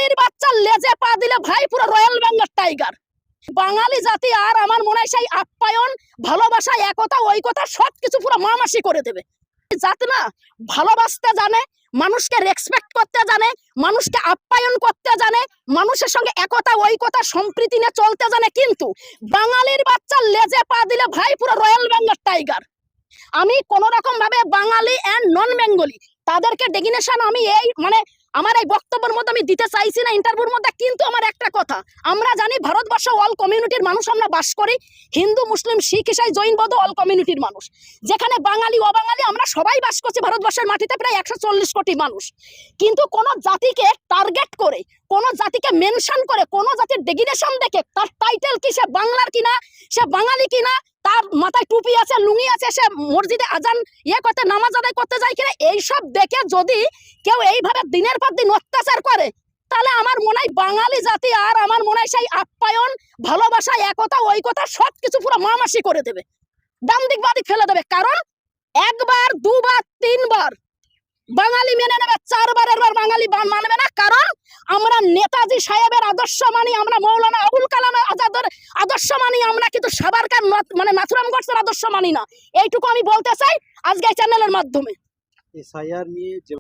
বাঙালির বাচ্চা লেজে পা দিলে ভাই পুরো রয়্যাল বেঙ্গল টাইগার। বাঙালি জাতি আর আমার মনে হয় সেই আপ্যায়ন, ভালোবাসা, একতা, ঐকতা সবকিছু পুরো মামাসি করে দেবে। জাতি না ভালোবাসতে জানে, মানুষকে রেসপেক্ট করতে জানে, মানুষকে আপ্যায়ন করতে জানে, মানুষের সঙ্গে একতা, ঐকতা, সম্প্রীতি নিয়ে চলতে জানে, কিন্তু বাঙালির বাচ্চা লেজে পা দিলে ভাই পুরো রয়্যাল বেঙ্গল টাইগার। আমি কোন রকম ভাবে বাঙালি এন্ড নন বেঙ্গলি তাদেরকে ডেফিনেশন আমি আমার এই বক্তব্যের মধ্যে আমি দিতে চাইছি না ইন্টারভিউর মধ্যে, কিন্তু আমার একটা কথা, আমরা জানি ভারতবর্ষ অল কমিউনিটির মানুষ আমরা বাস করি, হিন্দু, মুসলিম, শিখ, ইসাই, জৈন, বৌদ্ধ অল কমিউনিটির মানুষ, যেখানে বাঙালি অবাঙালি আমরা সবাই বাস করছি ভারতবর্ষের মাটিতে প্রায় 140 কোটি মানুষ। কিন্তু কোন জাতিকে টার্গেট করে, কোন জাতিকে মেনশন করে, কোন জাতির ডেফিনেশন দেখে তার টাইটেল কি, সে বাংলার কিনা, সে বাঙালি কিনা, তার মাথায় টুপি আছে, লুঙ্গি আছে, সে মসজিদে আজান করতে, নামাজ আদায় করতে যায় কিনা, এইসব দেখে যদি কেউ এইভাবে দিনের পর দিন অত্যাচার করে, তাহলে আমার মনে হয় বাঙালি জাতি আর আমার মনে হয় সেই আপ্যায়ন, ভালোবাসা, একতা, ঐকতা সবকিছু পুরো মামাসি করে দেবে, ডান দিক বাদিক ফেলে দেবে। কারণ একবার, দুবার, তিনবার বাঙালি মেনে নেবে, চারবারের বার বাঙালি মানবে না। কারণ আমরা নেতাজি সাহেবের আদর্শ মানি, আমরা মৌলানা আবুল কালামের আদর্শ মানি, আমরা কিন্তু সাবারকার নাথুরাম গডসের আদর্শ মানি না। এইটুকু আমি বলতে চাই আজকে চ্যানেলের মাধ্যমে। এসআইআর নিয়ে